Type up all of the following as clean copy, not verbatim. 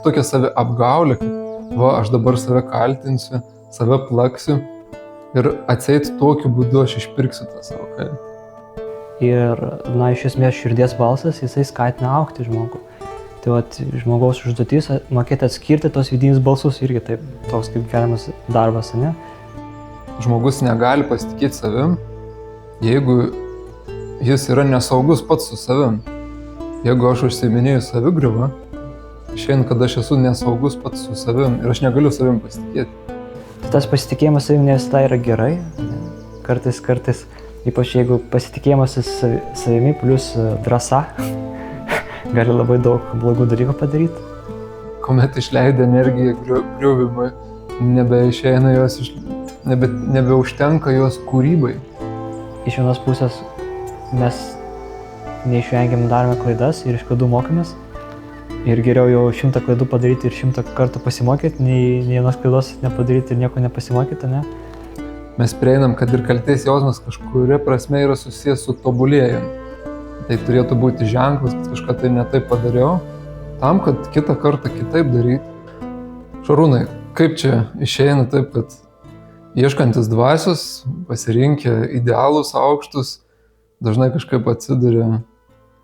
tokia savi apgaulė, kad aš dabar save kaltinsiu, save plaksiu ir atseit tokiu būdu aš išpirksiu tą savo kaltę. Ir, iš esmės širdies balsas, jisai skatina augti žmogų. Tai žmogaus užduotis mokėti atskirti tos vidinius balsus irgi taip, toks kaip keliamas darbas, ne? Žmogus negali pasitikėti savim, jeigu jis yra nesaugus pats su savim. Jeigu aš užsiiminėju savigriuvą, išeina, kad aš esu nesaugus pats su savim ir aš negaliu savim pasitikėti. Tas pasitikėjimas savim ne visada yra gerai. Kartais, ypač jeigu pasitikėjimas savimi plus drąsa, gali labai daug blogų dalykų padaryti. Kuomet išleidai energiją griuvimui, nebeišeina jos, nebeužtenka jos kūrybai. Iš vienos pusės mes neišvengiam darome klaidas ir iš klaidų mokomės. Ir geriau jau 100 klaidų padaryti ir 100 kartų pasimokyti, nei vienos klaidos nepadaryti ir nieko nepasimokyti, ne? Mes prieinam, kad ir kaltės jausmas kažkuria prasme yra susijęs su tobulėjimu. Tai turėtų būti ženklas, kad kažką tai ne taip padariau, tam, kad kitą kartą kitaip daryti. Šarūnai, kaip čia išeina taip, kad ieškantis dvasios, pasirinkę idealus aukštus, dažnai kažkaip atsiduria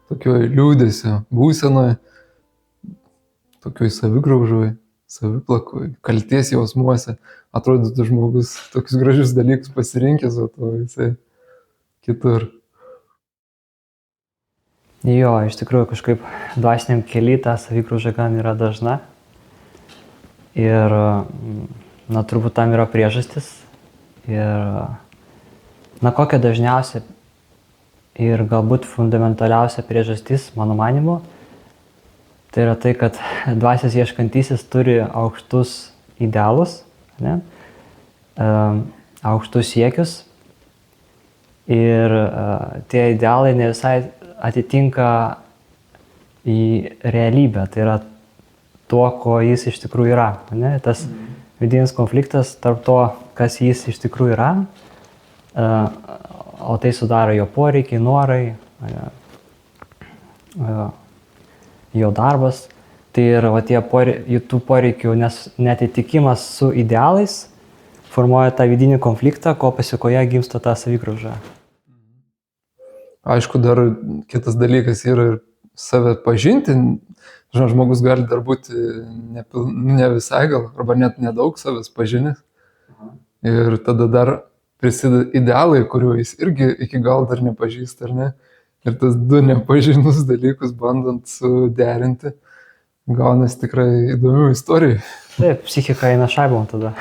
tokioj liūdesio būsenoje, tokioj savigraužoj, saviplakoj, kalties jausmuose. Atrodytų žmogus tokius gražius dalykus pasirinkęs, o to jisai kitur. Jo, iš tikrųjų kažkaip dvasiniam kely ta savigrauža gan yra dažna. Ir, turbūt tam yra priežastis. Ir, kokia dažniausia ir galbūt fundamentaliausia priežastis, mano manymu, tai yra tai, kad dvasios ieškantysis turi aukštus idealus, ne? Aukštus siekius ir tie idealai ne visai atitinka į realybę, tai yra tuo, ko jis iš tikrųjų yra, ne? Tas vidinis konfliktas tarp to, kas jis iš tikrųjų yra, o tai sudaro jo poreikiai, norai, jo darbas. Tai ir tų poreikių neatitikimas su idealais formuoja tą vidinį konfliktą, ko pasiekoje gimsta ta savigrauža. Aišku, dar kitas dalykas yra ir save pažinti. Žmogus gali dar būti ne visai gal, arba net nedaug savęs pažinęs. Ir tada dar prisideda idealai, kuriuo jis irgi iki gal dar nepažįsta, ar ne? Ir tas du nepažinus dalykus bandant suderinti, gaunasi tikrai įdomių istorijų. Taip, psichika eina šaibom tada,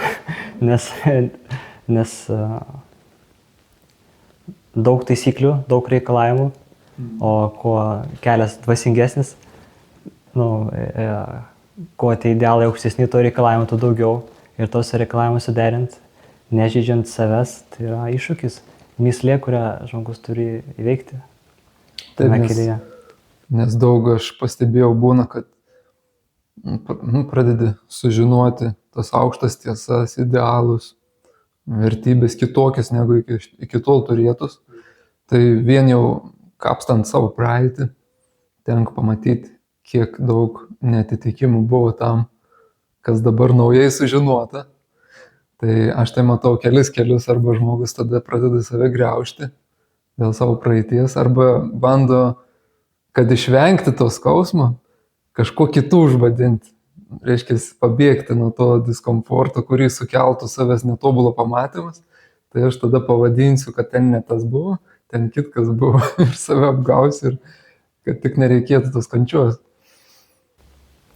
nes daug taisyklių, daug reikalavimų, o kuo kelias dvasingesnis, kuo tie idealai aukštesni, to reikalavimų to daugiau. Ir tos reikalavimus suderint, nežeidžiant savęs, tai yra iššūkis, mįslė, kurią žmogus turi įveikti. Taip, nes daug aš pastebėjau būna, kad pradedi sužinoti tas aukštas tiesas, idealus, vertybės kitokias negu iki tol turėtus. Tai vien jau kapstant savo praeitį, tenka pamatyti, kiek daug neatitikimų buvo tam, kas dabar naujai sužinota. Tai aš tai matau kelis kelius, arba žmogus tada pradeda save griaužti dėl savo praeities, arba bando, kad išvengti to skausmo, kažko kitų užvadinti. Reiškia, pabėgti nuo to diskomforto, kurį sukeltų savęs netobulo pamatymas. Tai aš tada pavadinsiu, kad ten ne tas buvo, ten kitkas buvo ir save apgausiu, ir kad tik nereikėtų tos kančios.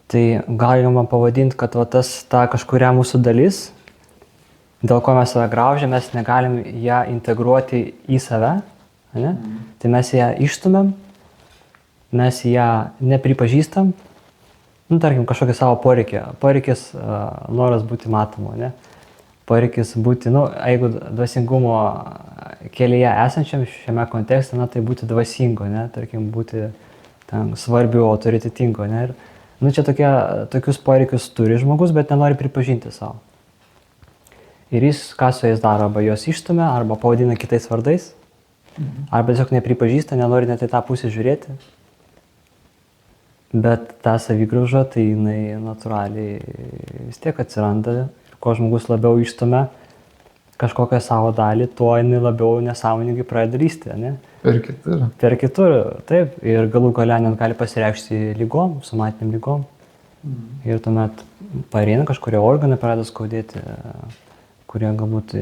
Tai galima pavadinti, kad ta kažkuria mūsų dalis, dėl ko mes save graužiam, mes negalim ją integruoti į save. Ne? Tai mes ją išstumėm, mes ją nepripažįstam, tarkim, kažkokį savo poreikį. Poreikis noras būti matomu, ne? Poreikis būti, jeigu dvasingumo kelyje esančiam šiame kontekste, tai būti dvasingo, ne? Tarkim, būti svarbiu, autoritetingo, ne? Ir čia tokius poreikius turi žmogus, bet nenori pripažinti savo. Ir jis, ką su jais daro, arba juos išstumia, arba pavadina kitais vardais, arba tiesiog nepripažįsta, nenori net į tą pusę žiūrėti. Bet ta savigrauža, tai jinai natūraliai vis tiek atsiranda. Ir kuo žmogus labiau išstumia kažkokią savo dalį, tuo jinai labiau nesąmoningai pradeda lysti, ne? Per kitur. Per kitur, taip. Ir galų gale net gali pasireikšti lygom, somatiniam lygom. Ir tuomet pareina kažkurie organai pradeda skaudėti, kurie galbūt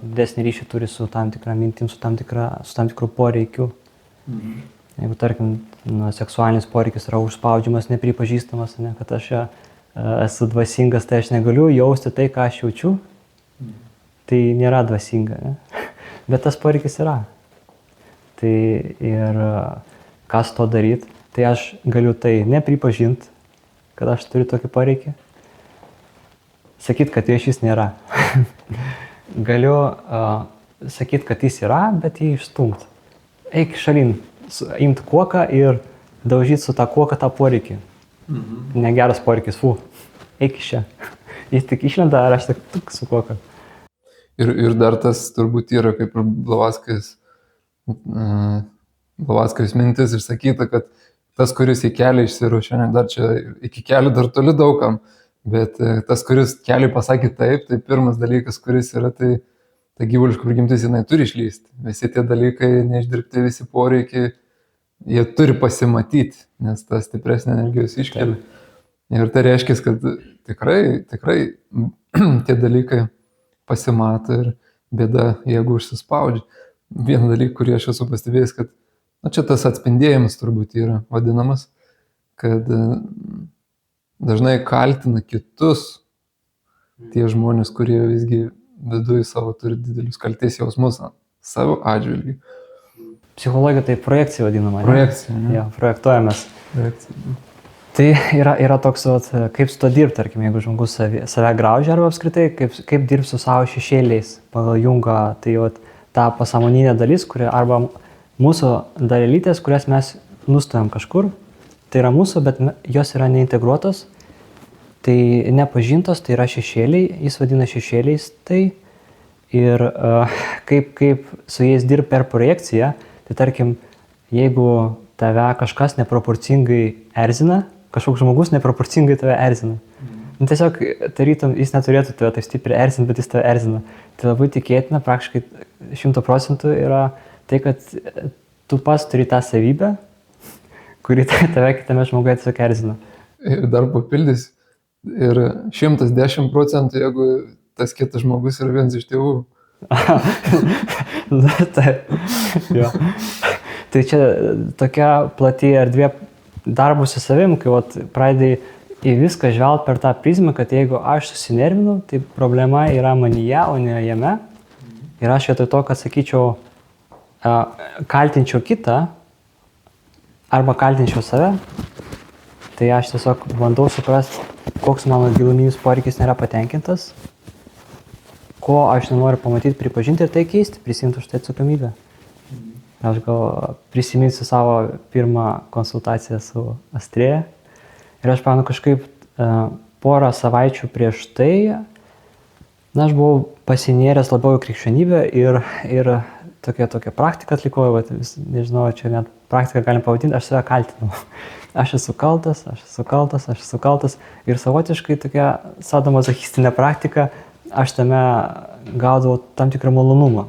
didesnį ryšį turi su tam tikra mintim, su tam tikru poreikiu. Jeigu, tarkim, seksualinis poreikis yra užspaudžiamas, nepripažįstamas, ne, kad aš esu dvasingas, tai aš negaliu jausti tai, ką aš jaučiu, tai nėra dvasinga, ne? Bet tas poreikis yra. Tai ir kas to daryti, tai aš galiu tai nepripažinti, kad aš turiu tokį poreikį, sakyti, kad jo šis nėra. Galiu sakyti, kad jis yra, bet jį išstumti. Eik šalin. Imti kuoką ir daužyti su tą kuoką tą poreikį. Negeras poreikis, eik iš čia. Jis tik išlenda, ar aš tik su kuoką. Ir dar tas turbūt yra kaip ir Blavatskas mintis išsakyta, kad tas, kuris į kelią išsiruošė, dar čia iki kelių dar toli daugam, bet tas, kuris keliui pasakė taip, tai pirmas dalykas, kuris yra, tai ta gyvuliška prigimtis jinai turi išlysti. Visi tie dalykai neišdirbti, visi poreikiai, jie turi pasimatyti, nes ta stipresnė energijos iškelia. Ir tai reiškia, kad tikrai tie dalykai pasimato ir bėda, jeigu užsispaudžia. Vieną dalyką, kurį aš esu pastebėjęs, kad čia tas atspindėjimas turbūt yra vadinamas, kad dažnai kaltina kitus tie žmonės, kurie visgi viduje savo turi didelius kaltės jausmus savo atžvilgiu. Psichologija tai projekcija vadinama. Projekcija, ne? Ja, projektuojamės. Projekcija. Tai yra toks, kaip su to dirbti, tarkim, jeigu žmogus save graužia arba apskritai, kaip dirbti su savo šešėliais pagal Jungą, tai ta pasąmoninė dalis, arba mūsų dalelytės, kurias mes nustojam kažkur, tai yra mūsų, bet jos yra neintegruotos. Tai nepažintos, tai yra šešėliai, jis vadina šešėliais tai. Ir kaip su jais dirbti per projekciją, tai tarkim, jeigu tave kažkas neproporcingai erzina, kažkoks žmogus neproporcingai tave erzina. Tiesiog, tarytum, jis neturėtų tave taip stipriai erzinti, bet jis tave erzina. Tai labai tikėtina, praktiškai 100% yra tai, kad tu pats turi tą savybę, kuri tave kitame žmoguje tiesiog erzina. Ir dar papildys. Ir 110%, jeigu tas kitas žmogus yra vienas iš tėvų. Taip. Jo. Tai čia tokia plati erdvė darbų su savim, kai pradėjai į viską žvelgti per tą prizmę, kad jeigu aš susinervinu, tai problema yra manyje, o ne jame. Ir aš vietoj to, kad sakyčiau, kaltinčiau kitą arba kaltinčiau save, tai aš tiesiog bandau suprasti, koks mano giluminis poreikis nėra patenkintas, ko aš nenoriu pamatyti, pripažinti ir tai keisti, prisimti už tai atsakomybę. Aš gal prisiminsiu savo pirmą konsultaciją su Astrėja ir aš pamenu kažkaip porą savaičių prieš tai, aš buvau pasinėręs labiau į krikščionybę ir tokia praktika atlikau, nežinau, čia net praktiką galim pavadinti, aš save kaltinau. Aš esu kaltas ir savotiškai tokia sadomazochistinė praktika, aš tame gaudavau tam tikrą malonumą.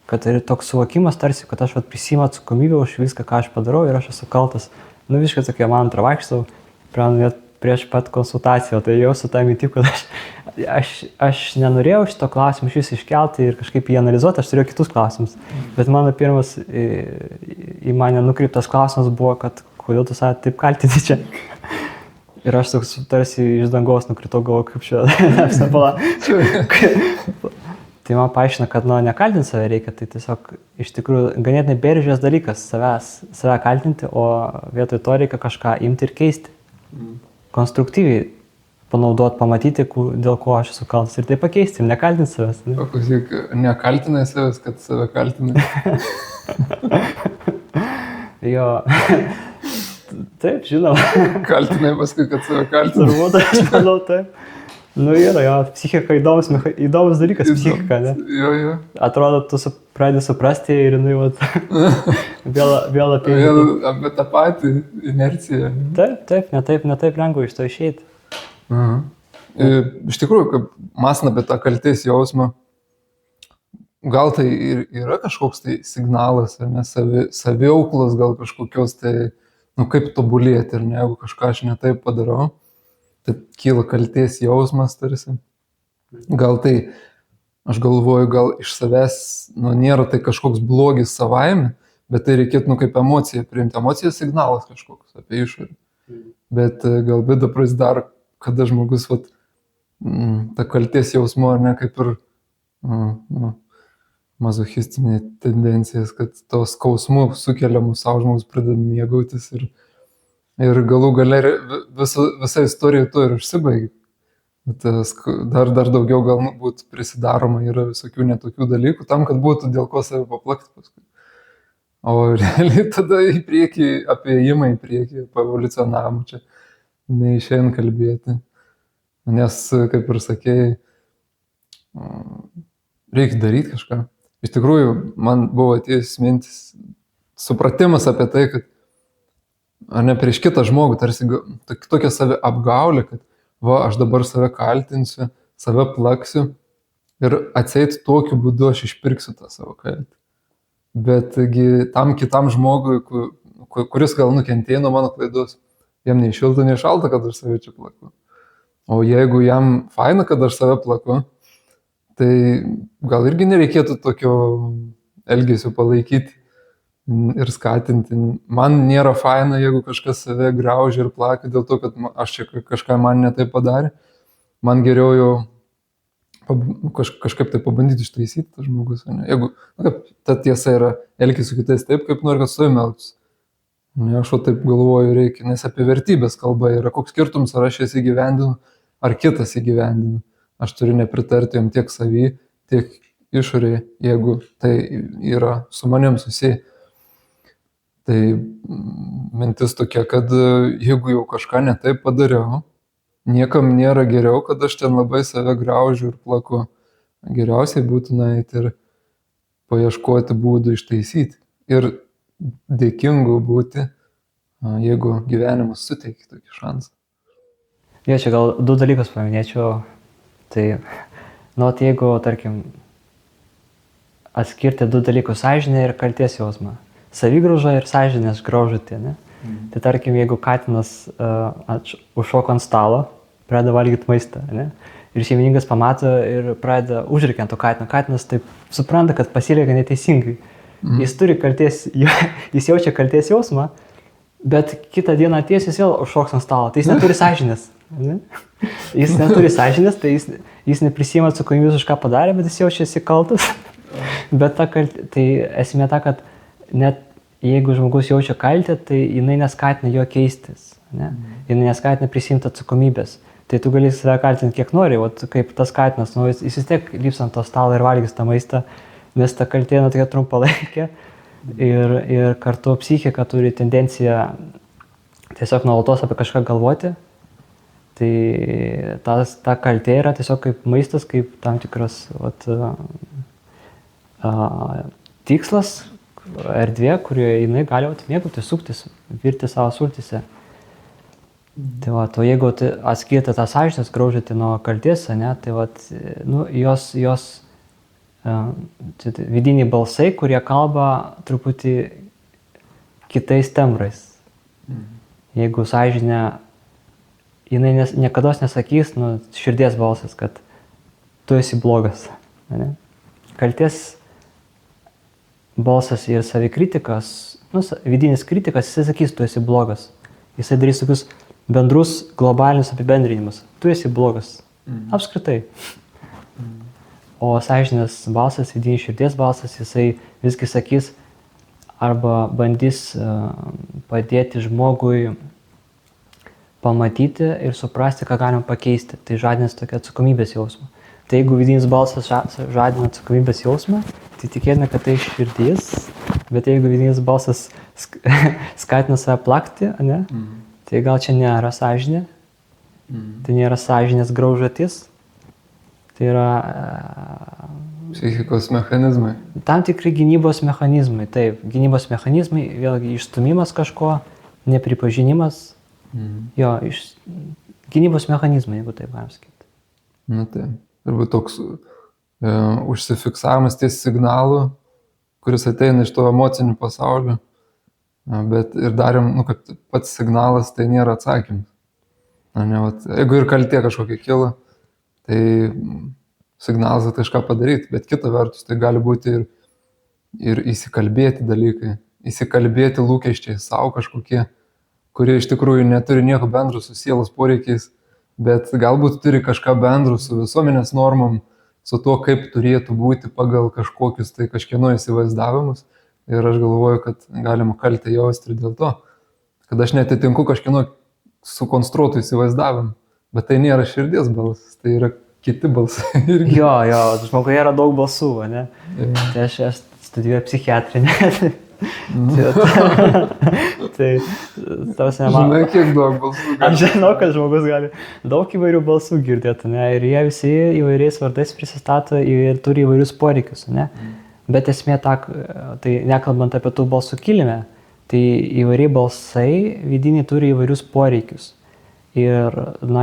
Kad ir toks suvokimas tarsi, kad aš prisiimu atsakomybę už viską, ką aš padarau ir aš esu kaltas. Visiškai tokia mantra vaikštau, prieš pat konsultaciją, tai jau su tą mintim, kad aš nenorėjau šito klausimą šis iškelti ir kažkaip jį analizuoti, aš turėjau kitus klausimus. Bet mano pirmas į mane nukreiptas klausimas buvo, kad kodėl tu save taip kaltini čia. Ir aš toks tarsi iš dangaus nukritau, galvoju, kaip čia apsapala. Tai man paaiškina, kad nekaltinti save reikia, tai tiesiog iš tikrųjų ganėtinai bergždžias dalykas save kaltinti, o vietoj to reikia kažką imti ir keisti. Konstruktyviai panaudoti, pamatyti, dėl ko aš esu kaltas ir tai pakeisti, nekaltinti savęs. O klausyk, nekaltinai savęs, kad save kaltinai. Jo, taip, žinoma. Kaltinai paskui, kad save kaltinai. Turbūt, aš manau, taip. Yra, jo, psichika įdomus dalykas, psichika, ne? Jo. Atrodo, tu pradedi suprasti ir jinai vėl apie... Vėl apie tą patį inerciją. Taip, netaip lengva iš to išeiti. Iš tikrųjų, kaip mąstant apie tą kaltės jausmą, gal tai ir yra kažkoks tai signalas, ar ne, saviauklos, gal kažkokios tai, kaip tobulėti, ar ne, jeigu kažką aš netaip padarau, tai kyla kaltės jausmas tarsi. Gal tai, aš galvoju, gal iš savęs, nėra tai kažkoks blogis savaime, bet tai reikėtų, kaip emociją priimti. Emocija signalas kažkoks apie išorį. Bet gal bėda prasidaro, kada žmogus, ta kaltės jausmo, ar ne, kaip ir mazochistinė tendencijas, kad tos skausmų sukeliamų savo žmogus pradeda mėgautis ir galų gale visa istorija to ir užsibaigia. Dar daugiau galbūt prisidaroma yra visokių netokių dalykų tam, kad būtų dėl ko save paplakti paskui. O realiai tada į priekį, apie ėjimą į priekį, apie evoliucionavimą čia neišeina kalbėti. Nes, kaip ir sakėjai, reikia daryti kažką. Iš tikrųjų, man buvo atėjus mintis, supratimas apie tai, kad ar ne prieš kitą žmogų, tarsi tokia savi apgaulė, kad aš dabar save kaltinsiu, save plaksiu ir atseit tokiu būdu aš išpirksiu tą savo kaltę. Betgi tam kitam žmogui, kuris gal nukentėjo nuo mano klaidos, jam nei šilta, nei šalta, kad aš save čia plaku. O jeigu jam faina, kad aš save plaku, tai gal irgi nereikėtų tokio elgesio palaikyti ir skatinti. Man nėra faina, jeigu kažkas save graužia ir plaka dėl to, kad aš čia kažką man netai padarė. Man geriau jau kažkaip tai pabandyti ištaisyti tą žmogus. Jeigu ta tiesa yra, elkis su kitais taip, kaip nori, kad su savimi elgtųsi. Aš taip galvoju reikia, nes apie vertybės kalba yra. Koks skirtumas, ar aš jas įgyvendinu, ar kitas įgyvendinu. Aš turiu nepritarti jam tiek savy, tiek išorėje, jeigu tai yra su manim susiję. Tai mintis tokia, kad jeigu jau kažką netaip padariau, niekam nėra geriau, kad aš ten labai save graužiu ir plaku. Geriausiai būtų nueiti ir paieškoti būdų ištaisyti. Ir dėkingu būti, jeigu gyvenimas suteikia tokį šansą. Čia gal du dalykus paminėčiau. Tai, jeigu, tarkim, atskirti du dalykus, sąžinę ir kaltės jausmą. Savigrauža ir sąžinės graužatė, ne? Tai tarkim, jeigu katinas užšoka ant stalo, pradeda valgyti maistą, ne? Ir šeimininkas pamato ir pradeda užrėkti ant to katino. Katinas taip supranta, kad pasielgia neteisingai. Jis turi jis jaučia kaltės jausmą, bet kitą dieną atėjęs jis vėl užšoks ant stalo. Tai jis neturi sąžinės. Ne? Jis neturi sąžinės, tai jis neprisima atsakomybės už ką padarė, bet jis jaučiasi kaltas. Bet tai esmė ta, kad net jeigu žmogus jaučia kaltę, tai jinai neskatina jo keistis, ne? Jinai neskatina prisimti atsakomybės. Tai tu gali save kaltinti kiek nori, kaip tas katinas, jis vis tiek lips ant to stalo ir valgys tą maistą, nes ta kaltė tokia trumpalaikė ir kartu psichika turi tendenciją tiesiog nuolatos apie kažką galvoti. Tai ta kaltė yra tiesiog kaip maistas, kaip tam tikras tikslas, erdvė, kurioje jinai gali mėgauti, suktis, virti savo sultyse. Tai jeigu atskirti tą sąžinės graužatį nuo kaltės, ne, tai jos vidiniai balsai, kurie kalba truputį kitais tembrais. Jeigu sąžinė, jinai niekados nesakys, širdies balsas, kad tu esi blogas. Ne? Kaltės balsas ir savikritikas, vidinis kritikas, jisai sakys, tu esi blogas. Jisai darys tokius bendrus globalinius apibendrinimus. Tu esi blogas. Apskritai. O sąžinės balsas, vidinis širdies balsas, jisai visgi sakys arba bandys padėti žmogui pamatyti ir suprasti, ką galima pakeisti. Tai žadins tokia atsakomybės jausmą. Tai jeigu vidinis balsas žadina atsakomybės jausmą, tai tikėtina, kad tai iš širdies, bet jeigu vidinis balsas skatina save plakti, ne, tai gal čia nėra sąžinė, tai nėra sąžinės graužatis, tai yra Psichikos mechanizmai. Tam tikri gynybos mechanizmai, taip, gynybos mechanizmai, vėlgi išstumimas kažko, nepripažinimas, jo, gynybos mechanizmai, jeigu taip galim sakyti. Na tai, arba toks užsifiksavimas ties signalu, kuris ateina iš to emocinių pasaulių, bet ir darėm, kad pats signalas tai nėra atsakymas. Jeigu ir kaltė kažkokia kilo, tai signalas kažką padaryti, bet kita vertus tai gali būti ir įsikalbėti dalykai, įsikalbėti lūkesčiai savo kažkokie, kurie iš tikrųjų neturi nieko bendro su sielos poreikiais, bet galbūt turi kažką bendro su visuomenės normom, su tuo, kaip turėtų būti pagal kažkokius tai kažkieno įsivaizdavimus. Ir aš galvoju, kad galima kaltę jausti ir dėl to, kad aš netitinku kažkieno sukonstruotų įsivaizdavimu, bet tai nėra širdies balsas, tai yra kiti balsai. Jo, žmoguje yra daug balsų, ne? Tai aš studijuoju psichiatrinę. Tai tavasi nemanau. Žinai, kiek daug balsų. Aš žinau, kad žmogus gali daug įvairių balsų girdėti, ne? Ir jie visi įvairiais vardais prisistato ir turi įvairius poreikius, ne? Bet esmė tai nekalbant apie tų balsų kilmę, tai įvairiai balsai vidiniai turi įvairius poreikius. Ir,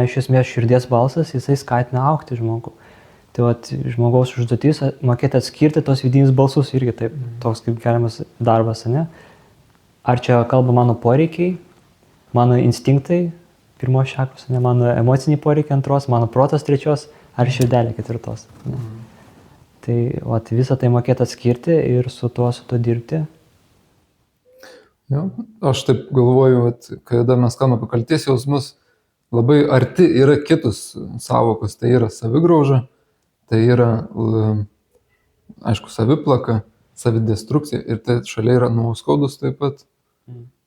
iš esmės širdies balsas, jisai skatina augti žmogų. Tai žmogaus užduotis mokėti atskirti tos vidinius balsus irgi taip, toks kaip keliamas darbas, ne? Ar čia kalba mano poreikiai, mano instinktai, pirmos šakos, ne? Mano emociniai poreikiai antros, mano protas trečios, ar širdelė ketvirtos. Ne? Tai visą tai mokėti atskirti ir su tuo dirbti. Jo, aš taip galvoju, kada mes kalbame apie kaltės jausmus, labai arti yra kitus sąvokos, tai yra savigrauža, tai yra, aišku, saviplaka, savidestrukcija ir tai šalia yra nuoskaudus taip pat.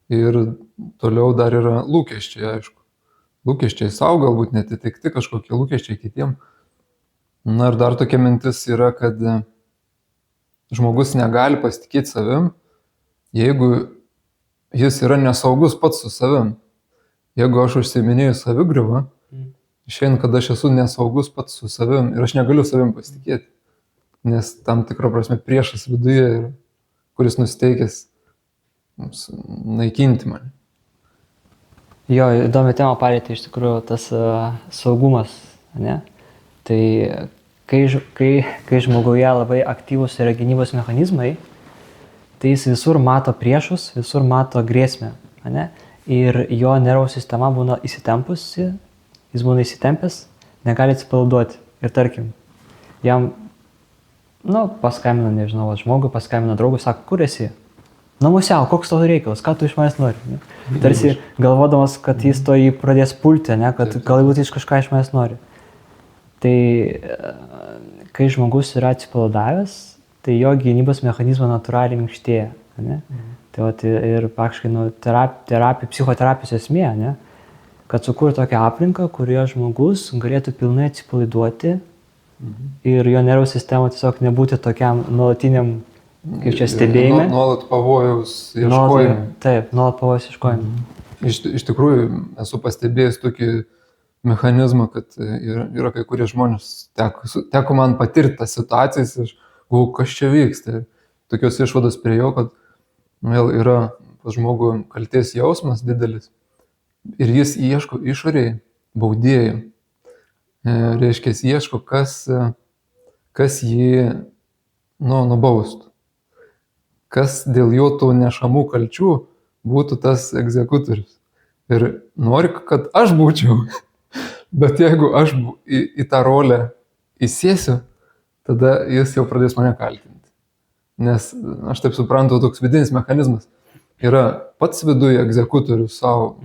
Ir toliau dar yra lūkesčiai, aišku. Lūkesčiai savo galbūt netitikti, kažkokie lūkesčiai kitiem. Na ir dar tokia mintis yra, kad žmogus negali pasitikėti savim, jeigu jis yra nesaugus pats su savim. Jeigu aš užsiiminėju savigriuvą, išeina, kad aš esu nesaugus pats su savim ir aš negaliu savim pasitikėti. Nes tam tikra prasme priešas viduje yra, kuris nusiteikęs naikinti mane. Jo, įdomi tema palėtė iš tikrųjų tas saugumas, ne? Tai kai žmoguje labai aktyvus yra gynybos mechanizmai, tai jis visur mato priešus, visur mato grėsmę, ne? Ir jo nervų sistema būna įsitempusi, jis būna įsitempęs, negali atsipalaiduoti. Ir tarkim, jam, paskambina, nežinau, žmogui paskambina draugui, sako, kur esi? Namuose, koks tavo reikalas, ką tu iš manęs nori? Ne? Tarsi galvodamas, kad jis to jį pradės pulti, ne? Kad galbūt jis kažką iš manęs nori. Tai kai žmogus yra atsipalaidavęs, tai jo gynybos mechanizmo natūraliai minkštėja. Ne? Tai ir praktiškai psichoterapijos esmė, ne? Kad sukurti tokią aplinką, kurioje žmogus galėtų pilnai atsipalaiduoti ir jo nervų sistema tiesiog nebūti tokiam nuolatiniam, kaip čia stebėjime. Nuolat pavojaus ieškojimui. Taip, nuolat pavojaus ieškojimui. Iš tikrųjų, esu pastebėjęs tokį mechanizmą, kad yra kai kurie žmonės, teko man patirti tas situacijas, aš galvoju, kas čia vyksta. Tokios išvados priejau, kad vėl yra pas žmogų kaltės jausmas didelis ir jis ieško išorėje baudėjų. Reiškia, jis ieško, kas jį nubaustų. Kas dėl jo tų nešamų kalčių būtų tas egzekutorius. Ir nori, kad aš būčiau. Bet jeigu aš į tą rolę įsėsiu, tada jis jau pradės mane kaltinti. Nes aš taip suprantu, toks vidinis mechanizmas yra pats viduje egzekutorius savo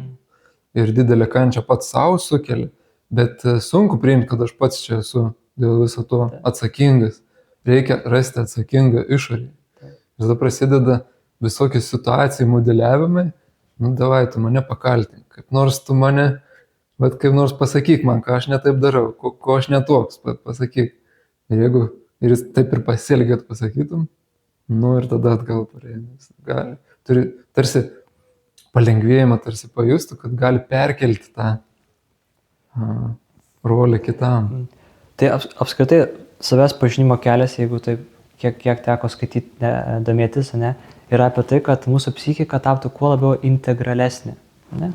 ir didelę kančią pats savo sukelia, bet sunku priimti, kad aš pats čia esu dėl viso to atsakingas. Reikia rasti atsakingą išorį. Ir tada prasideda visokie situacijų modeliavimai. Davai, tu mane pakaltink, kaip nors tu mane, bet kaip nors pasakyk man, ką aš netaip darau, ko aš netoks, pasakyk. Ir jis taip ir pasielgėt pasakytum, ir tada atgal pareinis. Turi tarsi palengvėjimą, tarsi pajustų, kad gali perkelti tą rolę kitam. Tai apskritai savęs pažinimo kelias, jeigu taip, kiek teko skaityti, domėtis, ne, yra apie tai, kad mūsų psichika taptų kuo labiau integralesnė. Ne?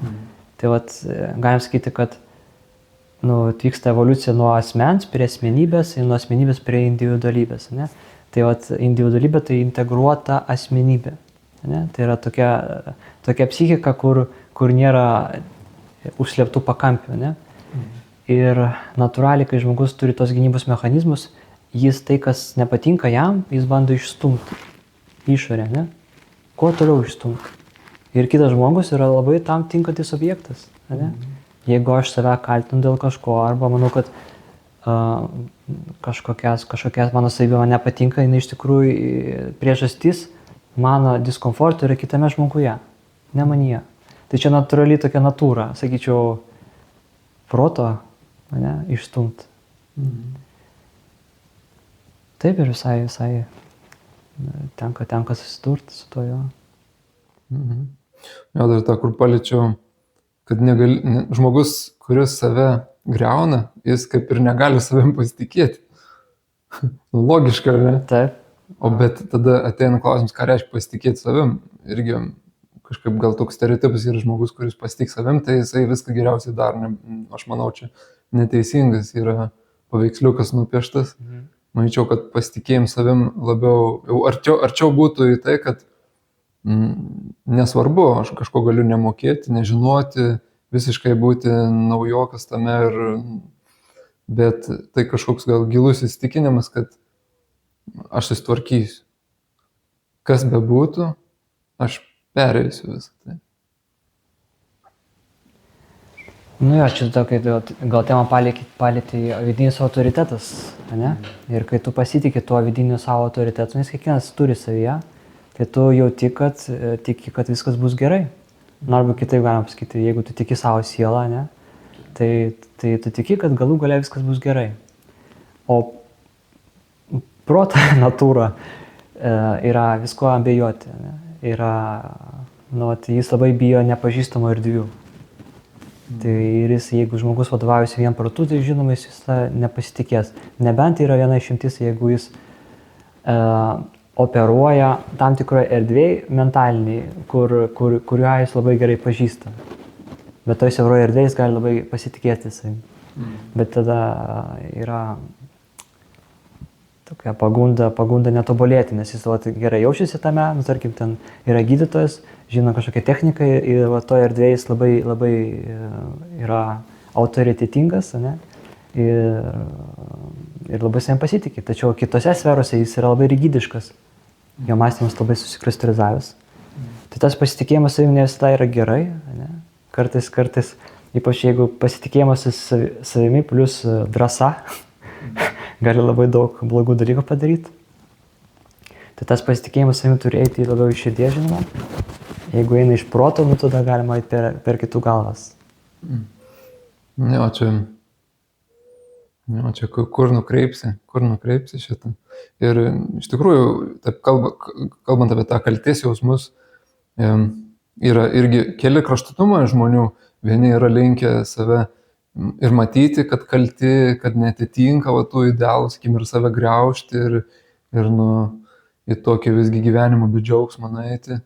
Tai vat, galim sakyti, kad vyksta evoliucija nuo asmens prie asmenybės ir nuo asmenybės prie individualybės. Ne? Tai vat, individualybė tai integruota asmenybė. Ne? Tai yra tokia psichika, kur nėra užslėptų pakampių. Ne? Ir natūraliai, kai žmogus turi tos gynybos mechanizmus, jis tai, kas nepatinka jam, jis bando išstumti išorę. Ne? Kuo toliau išstumti. Ir kitas žmogus yra labai tam tinkantis objektas. Ne? Jeigu aš save kaltinu dėl kažko, arba manau, kad kažkokias mano savybė man nepatinka, jinai iš tikrųjų priežastis mano diskomforto yra kitame žmoguje, ne manyje. Tai čia natūraliai tokia natūra, sakyčiau, proto, ne, išstumti. Taip ir visai tenka susidurti su to jo. Jo, dar tą, kur paliečiau, kad žmogus, kuris save griauna, jis kaip ir negali savim pasitikėti. Logiška, ne? Taip. O bet tada ateina klausimas, ką reiškia pasitikėti savim. Irgi kažkaip gal toks stereotipas yra žmogus, kuris pasitik savim, tai jisai viską geriausiai daro. Aš manau, čia neteisingas yra paveiksliukas nupieštas. Manyčiau, kad pasitikėjim savim labiau, jau arčiau būtų į tai, kad nesvarbu, aš kažko galiu nemokėti, nežinoti, visiškai būti naujokas tame, bet tai kažkoks gal gilus įsitikinimas, kad aš susitvarkysiu. Kas bebūtų, aš perėsiu visą tai. Čia tokia, gal tema palėtė vidinis autoritetas, ne? Ir kai tu pasitikė tuo vidiniu savo autoritetu, nes kiekvienas turi savyje, tai tu jauti, kad viskas bus gerai. Arba kitaip galima pasakyti, jeigu tu tiki savo sielą, ne? Tai tu tiki, kad galų gale viskas bus gerai. O proto natūra yra visko abejoti. Ne? Jis labai bijo nepažįstamų erdvių. Tai ir jeigu žmogus vadovaujasi vien protu, tai žinoma, jis nepasitikės. Nebent yra viena išimtis, jeigu jis operuoja tam tikroje erdvėje mentaliniai, kuriuo jis labai gerai pažįsta. Bet toj siauroje erdvėje jis gali labai pasitikėti savim. Bet tada yra tokia pagunda netobulėti, nes jis gerai jaučiasi tame, tarkim, ten yra gydytojas, žino kažkokią techniką ir toje erdvėje jis labai yra autoritetingas, ne? Ir labai savim pasitikė. Tačiau kitose sferose jis yra labai rigidiškas, jo mąstymas labai susikristalizavęs. Tai tas pasitikėjimas savim ne visada yra gerai, ne? Kartais, ypač jeigu pasitikėjimas savimi plus drąsa, gali labai daug blogų dalykų padaryti. Tai tas pasitikėjimas savimi turi eiti labiau iš širdies, žinoma. Jeigu eina iš proto, tada galima eiti per kitų galvas. Čia kur nukreipsi šitą. Ir iš tikrųjų, taip kalbant apie tą kaltės jausmus, yra irgi keli kraštutumai žmonių. Vieni yra linkę save ir matyti, kad kalti, kad netitinka tų idealų, sakykim, ir save griaužti ir į tokį visgi gyvenimo be džiaugsmą nueiti.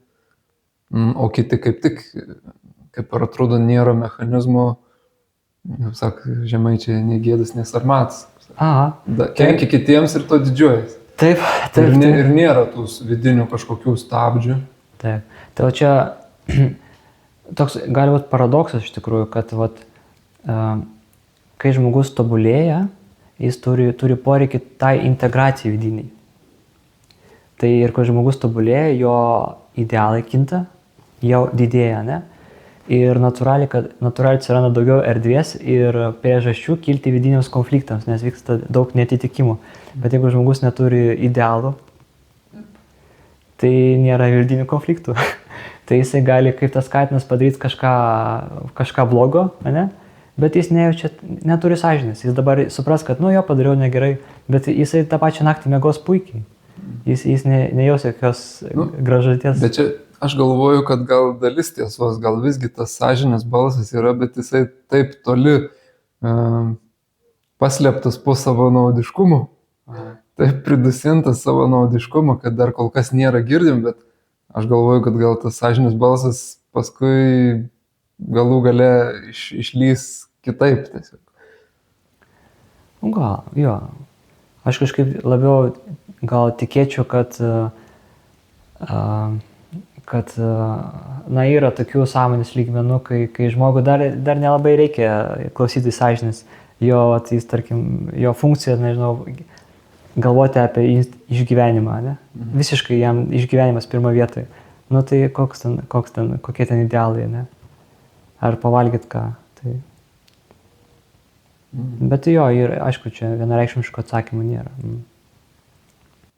O kiti kaip tik, kaip ir atrodo, nėra mechanizmo, jau sako, žemaičiai, nei gėdas, nei sarmatas. Kenkia kitiems ir to didžiuojas. Taip. Ir nėra tų vidinių kažkokių stabdžių. Taip. Tai čia toks gali būti paradoksas iš tikrųjų, kad kai žmogus tobulėja, jis turi poreikį tai integracijai vidiniai. Tai ir kai žmogus tobulėja, jo idealai kinta, jau didėja, ne? Ir natūraliai atsiranda daugiau erdvės ir priežasčių kilti vidiniams konfliktams, nes vyksta daug netitikimų. Bet jeigu žmogus neturi idealų, tai nėra vidinių konfliktų. Tai jisai gali kaip tas katinas padaryti kažką blogo, ne? Bet jis neturi sąžinės. Jis dabar supras, kad jo padariau negerai, bet jisai tą pačią naktį miegos puikiai. Jis nejaus jokios grąžaties. Bet čia aš galvoju, kad gal dalis tiesos, gal visgi tas sąžinės balsas yra, bet jisai taip toli paslėptas po savo naudiškumu, taip pridusintas savo naudiškumo, kad dar kol kas nėra girdim, bet aš galvoju, kad gal tas sąžinės balsas paskui galų gale išlys kitaip tiesiog. Gal, jo. Aš kažkaip labiau gal tikėčiau, kad yra tokių sąmonės lygmenų, kai žmogui dar nelabai reikia klausyti sąžinės. Jis, tarkim, jo funkcija, nežinau, galvoti apie išgyvenimą, ne? Visiškai jam išgyvenimas pirmo vietoje. Nu tai kokie ten idealai, ne? Ar pavalgyt ką. Tai... Bet jo, ir aišku, čia vienareikšmiško atsakymų nėra.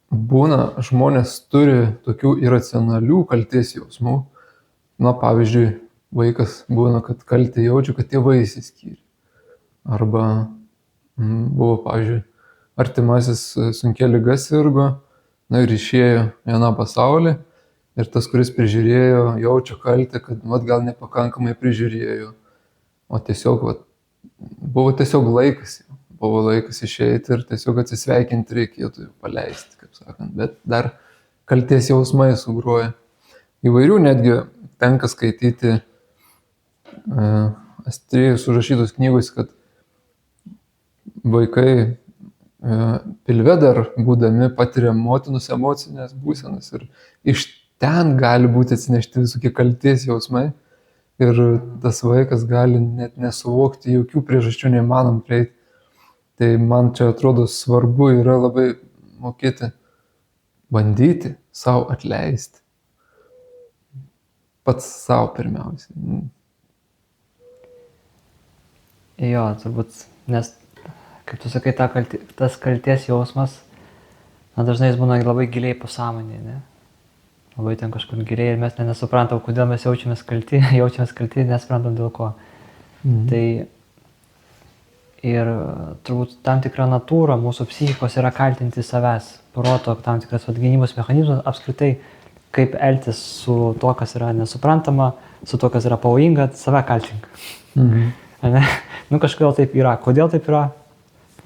Būna, žmonės turi tokių iracionalių kaltės jausmų. Na, pavyzdžiui, vaikas būna, kad kaltę jaučia, kad tėvai išsiskyrė. Arba buvo, pavyzdžiui, artimasis sunkia liga sirgo, na ir išėjo vieną pasaulį. Ir tas, kuris prižiūrėjo, jaučia kaltę, kad gal nepakankamai prižiūrėjo. O tiesiog, buvo tiesiog laikas. Buvo laikas išeiti ir tiesiog atsisveikinti reikėtų paleisti, kaip sakant. Bet dar kaltės jausmai sugroja. Įvairių netgi tenka skaityti Astėjos užrašytos knygos, kad vaikai pilve dar būdami patiria motinos emocinės būsenas ir iš ten gali būti atsinešti visokie kaltės jausmai. Ir tas vaikas gali net nesuvokti jokių priežasčių, neįmanom prieiti. Tai man čia atrodo svarbu yra labai mokėti bandyti savo atleisti. Pats savo pirmiausiai. Jo, turbūt, nes, kaip tu sakai, tas kaltės jausmas, dažnai jis būna labai giliai pasąmonėje, ne? Labai ten kažkur giliai ir mes nesuprantam, kodėl mes jaučiamės kalti, nesuprantam dėl ko. Tai ir turbūt tam tikra natūra mūsų psichikos yra kaltinti savęs, proto tam tikras gynybos mechanizmas apskritai, kaip elgtis su to, kas yra nesuprantama, su to, kas yra pavojinga, save kaltink. Nu kažkodėl taip yra. Kodėl taip yra,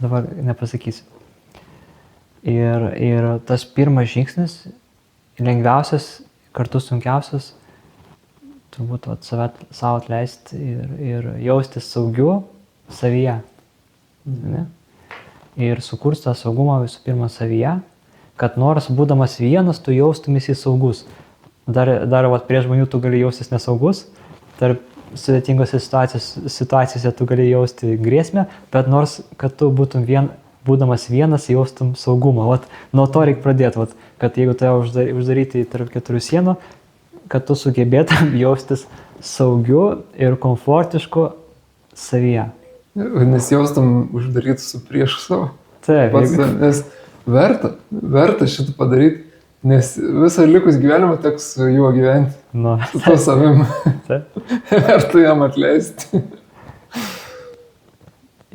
dabar nepasakysiu. Ir tas pirmas žingsnis, lengviausias, kartu sunkiausias, turbūt savo atleisti ir jaustis saugiu savyje. Ne? Ir sukurs tą saugumą visų pirma savyje, kad nors būdamas vienas, tu jaustumėsi saugus. Dar prie žmonių tu gali jaustis nesaugus, tarp sudėtingose situacijose tu gali jausti grėsmę, bet nors, kad tu būdamas vienas, jaustum saugumą. Nuo to reikia pradėti, kad jeigu tave uždaryti tarp keturių sienų, kad tu sugebėtum jaustis saugiu ir komfortišku savyje. Nes jaustum uždaryti su priešu savo. Taip. Nes verta šitą padaryti, nes visą likus gyvenimą teks su juo gyventi. Su to savim. Verta jam atleisti.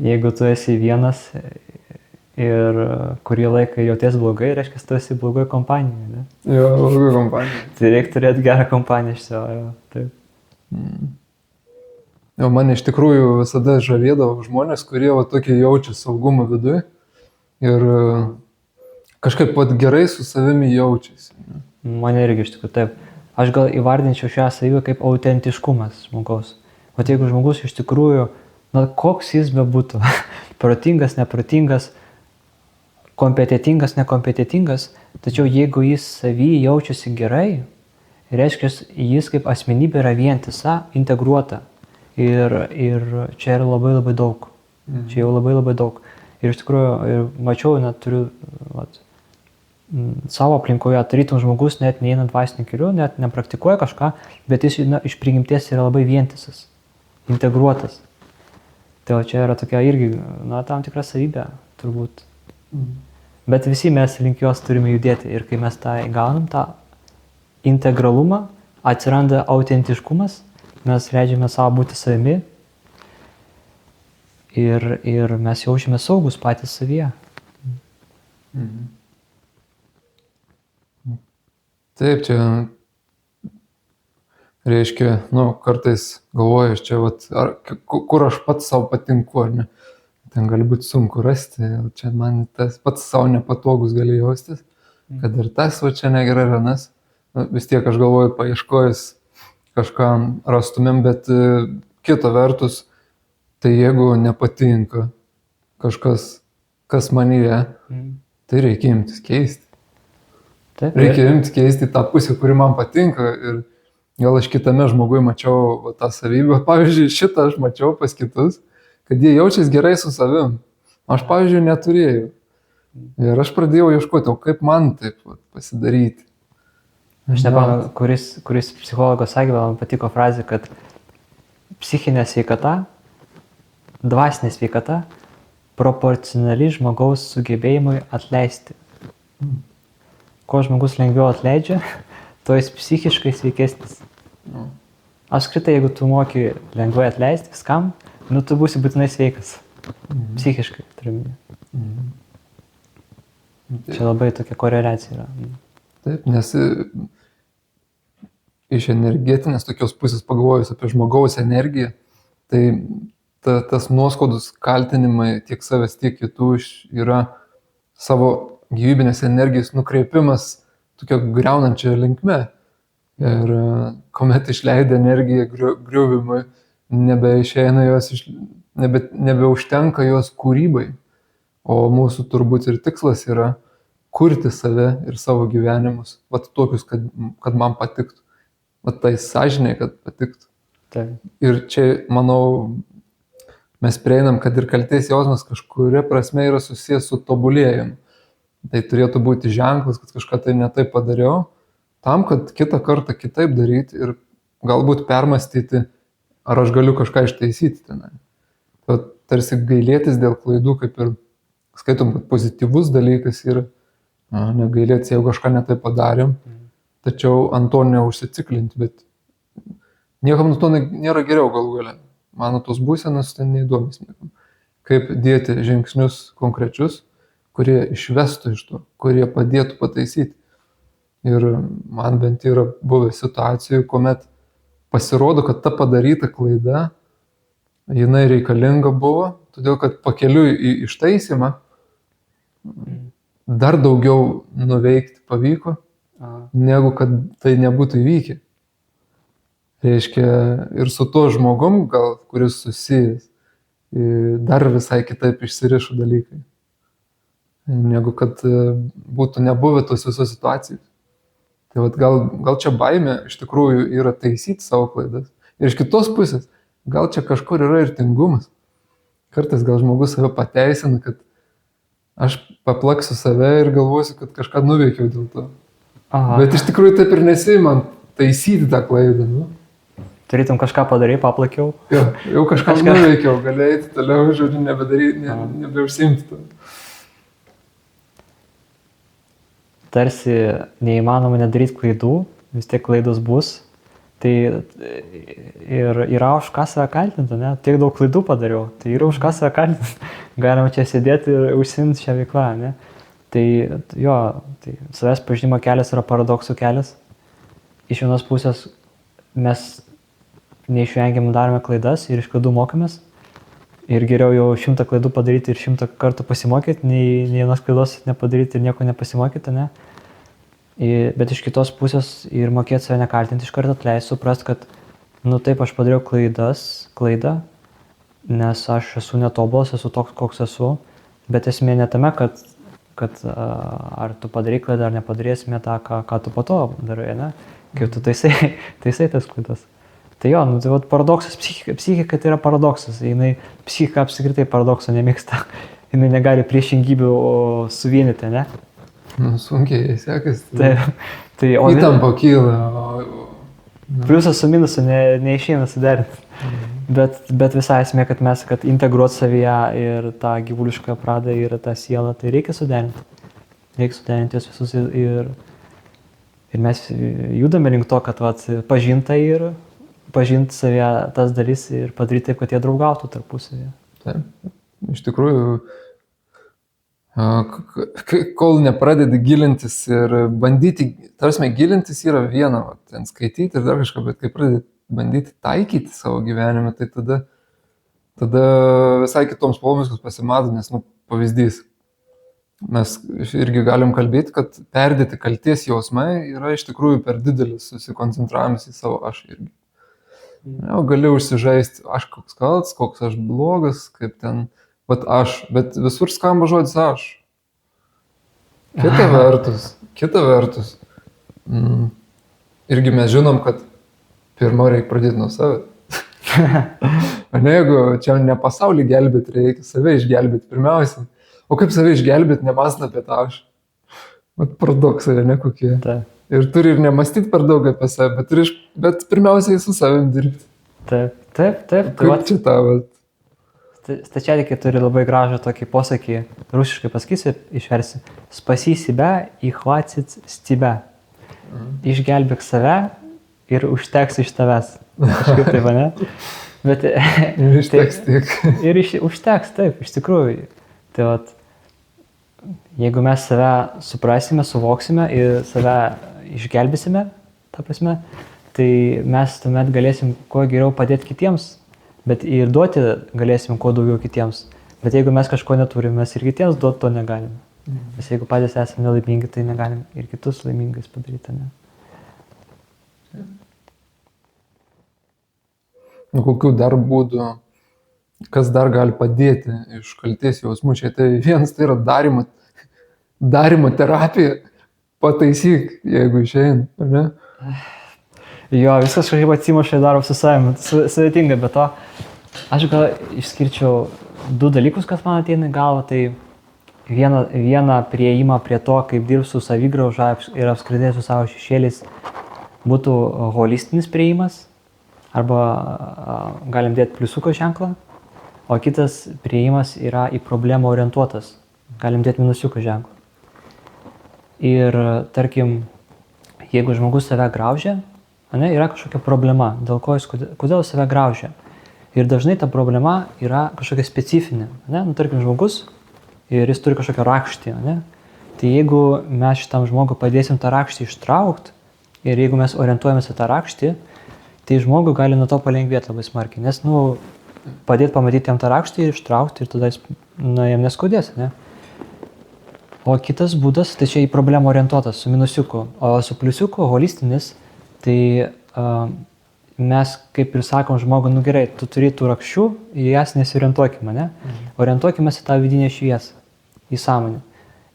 Jeigu tu esi vienas ir kurį laiką jauties blogai, reiškia, tu esi blogoje kompanijoje, ne? Jo, blogoje kompanijoje. Tai reikia turėti gerą kompaniją iš savo, taip. Jo, man iš tikrųjų visada žavėdavo žmonės, kurie tokie jaučia saugumą viduje ir kažkaip gerai su savimi jaučiasi. Mane irgi iš tikrųjų taip. Aš gal įvardinčiau šią savybę kaip autentiškumas žmogaus. Jeigu žmogus iš tikrųjų, koks jis bebūtų, protingas, neprotingas, kompetitingas, nekompetitingas, tačiau jeigu jis savy jaučiasi gerai, reiškia, jis kaip asmenybė yra vientisa, integruota. Ir čia yra labai labai daug. Čia jau labai labai daug. Ir iš tikrųjų, mačiau, net turiu savo aplinkoje, tarytum žmogus net neina dvasiniu keliu, net nepraktikuoja kažką, bet jis iš prigimties yra labai vientisas, integruotas. Tai čia yra tokia irgi, tam tikra savybė, turbūt. Bet visi mes link jos turime judėti. Ir kai mes tą įgaunam, tą integralumą, atsiranda autentiškumas, mes leidžiame savo būti savimi ir mes jaučiame saugus patys savyje. Taip, čia reiškia, kartais galvoju, čia kur aš pats savo patinku, ar ne? ten gali būti sunku rasti, čia man tas pats savo nepatogus gali jaustis, kad ir tas va čia negerai ir anas. Vis tiek aš galvoju, paieškojus kažką rastumėm, bet kita vertus, tai jeigu nepatinka kažkas, kas manyje, tai reikia imtis keisti. Taip, Reikia imtis keisti tą pusę, kuri man patinka ir gal aš kitame žmogui mačiau va, tą savybę, pavyzdžiui, šitą aš mačiau pas kitus, kad jie jaučiasi gerai su savim. Aš, pavyzdžiui, neturėjau. Ir aš pradėjau ieškoti, o kaip man taip va, pasidaryti. Aš nepamenu, kuris psichologas sakė, man patiko frazė, kad psichinė sveikata, dvasinė sveikata proporcionali žmogaus sugebėjimui atleisti. Kuo žmogus lengviau atleidžia, to jis psichiškai sveikesnis. Apskritai, jeigu tu moki lengvai atleisti viskam, tu būsi būtinai sveikas. Psichiškai, turiu. Čia labai tokia koreliacija yra. Taip, nes iš energetinės tokios pusės pagalvojus apie žmogaus energiją, tai tas nuoskaudus kaltinimai tiek savęs, tiek kitų yra savo gyvybinės energijos nukreipimas tokia griaunančia linkme. Ir kuomet išleidė energiją griuvimui, nebeišeina jos, nebeužtenka jos kūrybai. O mūsų turbūt ir tikslas yra kurti save ir savo gyvenimus, vat tokius, kad man patiktų. Vat tai sąžinė, kad patiktų. Taip. Ir čia, manau, mes prieinam, kad ir kaltės jausmas kažkuria prasme yra susijęs su tobulėjimu. Tai turėtų būti ženklas, kad kažką tai ne taip padariau, tam, kad kitą kartą kitaip daryti ir galbūt permastyti, ar aš galiu kažką ištaisyti tenai. Bet tarsi gailėtis dėl klaidų, kaip ir skaitom, kad pozityvus dalykas yra negailėtis, jeigu kažką ne taip padarėm, tačiau ant to neužsiciklinti, bet niekam nuo to nėra geriau galų gale. Mano tos būsenos ten neįdomis niekam. Kaip dėti žingsnius konkrečius, kurie išvestų iš to, kurie padėtų pataisyti. Ir man bent yra buvę situacijų, kuomet pasirodo, kad ta padaryta klaida, jinai reikalinga buvo, todėl kad pakeliui į ištaisymą dar daugiau nuveikti pavyko, negu kad tai nebūtų įvykę. Reiškia, ir su tuo žmogum, gal, kuris susijęs, dar visai kitaip išsirišo dalykai, negu kad būtų nebuvę tos visos situacijos. Tai vat gal čia baimė iš tikrųjų yra taisyti savo klaidas. Ir iš kitos pusės, gal čia kažkur yra ir tingumas. Kartais gal žmogus save pateisina, kad aš paplaksiu save ir galvosiu, kad kažką nuveikiau dėl to. Aha. Bet iš tikrųjų taip ir nesimant taisyti tą klaidą. Nu? Tarytum kažką padarai, paplakiau. Jo, jau kažką nuveikiau, galėjai toliau, žodžiu, nebeužsimti to. Tarsi neįmanoma nedaryti klaidų, vis tiek klaidos bus. Tai ir yra už ką save kaltinti, ne? Tiek daug klaidų padariau, tai yra už ką save kaltinti. Galima čia sėdėti ir užsiimti šią veiklą, ne? Tai jo, tai savęs pažinimo kelias yra paradoksų kelias. Iš vienos pusės mes neišvengiamai darome klaidas ir iš klaidų mokomės. Ir geriau jau 100 klaidų padaryti ir 100 kartų pasimokyti, nei vienos klaidos nepadaryti ir nieko nepasimokyti, ne? Bet iš kitos pusės ir mokėti save nekaltinti iš karto atleisti, suprast, kad taip aš padariau klaidą, nes aš esu netobulas, esu toks, koks esu, bet esmė ne tame, kad ar tu padarai klaidą ar nepadarai, esmė tą, ką tu po to darai, ne? Kaip tu taisai tas klaidas. Tai jo, tai vat paradoksas, psichika tai yra paradoksas, psichika apskritai paradokso nemėgsta, jinai negali priešingybių suvienyti, ne? Sunkiai sekasi. Tai įtampa kyla. Pliusas su minusu neišeina suderinti. Bet visai esmė, kad integruoti savyje ir tą gyvulišką pradą ir tą sielą, tai reikia suderinti. Reikia suderinti juos visus ir mes judame link to, kad pažinta ir pažinti savyje tas dalis ir padaryti taip, kad jie draugautų tarpusavyje. Taip, iš tikrųjų, kol nepradedi gilintis ir bandyti, tarsi gilintis yra viena, ten skaityti ir dar kažką, bet kai pradedi bandyti taikyti savo gyvenime, tai tada tada visai kitoms spalvomis pasimato, nes, pavyzdys. Mes irgi galim kalbėti, kad perdėti kalties jausmai yra iš tikrųjų per didelis susikoncentravimas į savo aš irgi. Jau gali užsižaisti, aš koks kaltas, koks aš blogas, kaip ten, bet visur skamba žodis aš. Kita vertus, irgi mes žinom, kad pirma reikia pradėti nuo savęs. Jeigu čia ne pasaulį gelbėti, reikia save išgelbėti pirmiausiai. O kaip save išgelbėti, nemąstant apie tą aš? Paradoksai, ne kokie. Ta. Ir turi ir nemąstyti per daug apie save, bet pirmiausiai su savim dirbti. Taip. Kaip čia tavo? Stačiatikiai turi labai gražų tokį posakį, rusiškai pasakysiu, išversi. Spasi себя и хватит с тебя. Išgelbėk save ir užteks iš tavęs. Kažkaip taip, ne? Bet, ir užteks tiek. Ir užteks, taip, iš tikrųjų. Tai jeigu mes save suprasime, suvoksime ir save išgelbėsime, ta prasme, tai mes tuomet galėsim kuo geriau padėti kitiems, bet ir duoti galėsim kuo daugiau kitiems. Bet jeigu mes kažko neturime, mes ir kitiems duoti to negalim. Nes jeigu patys esame nelaimingi, tai negalim ir kitus laimingais padaryti, ne? Kokių dar būdų, kas dar gali padėti iš kalties jausmų? Čia tai vienas tai yra darymo terapija, pataisyk, jeigu išeina, ne? Jo, viskas kažkaip atsimuša į darbą su savimi, sudėtinga, bet to aš gal išskirčiau du dalykus, kas man ateina į galvą, tai vieną prieimą prie to, kaip dirbti su savigrauža ir apskritai su savo šešėliais, būtų holistinis prieimas, arba galim dėti pliusuko ženklą, o kitas prieimas yra į problemą orientuotas, galim dėti minusiuko ženklą. Ir tarkim, jeigu žmogus save graužia, yra kažkokia problema, kodėl save graužia. Ir dažnai ta problema yra kažkokia specifinė. Tarkim, žmogus ir jis turi kažkokią rakštį. Tai jeigu mes šitam žmogui padėsim tą rakštį ištraukti ir jeigu mes orientuojamės į tą rakštį, tai žmogui gali nuo to palengvėti labai smarkiai. Nes padėti pamatyti jam tą rakštį ir ištraukti ir tada jam neskaudės. O kitas būdas, tai čia į problemą orientuotas su minusiuku. O su pliusiuku, holistinis, tai mes kaip ir sakom žmogui, gerai, tu turi tų rakščių, į jas nesiorientuokime, ne? Orientuokime į tą vidinę šviesą, į sąmonę.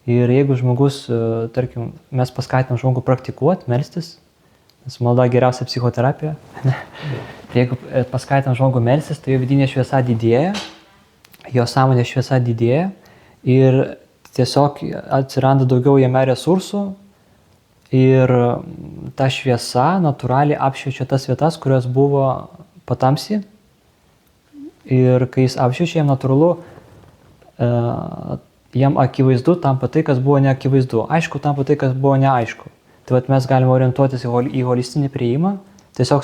Ir jeigu žmogus, tarkim, mes paskatinam žmogų praktikuoti, melstis, nes malda geriausia psichoterapija, jeigu paskatinam žmogų melstis, tai jo vidinė šviesa didėja, jo sąmonė šviesa didėja ir tiesiog atsiranda daugiau jame resursų ir ta šviesa natūraliai apšviečia tas vietas, kurios buvo patamsi. Ir kai jis apšviečia, jam natūralu, jam akivaizdu tampa tai, kas buvo neakivaizdu. Aišku, tampa tai, kas buvo neaišku. Tai mes galime orientuotis į holistinį priėjimą, tiesiog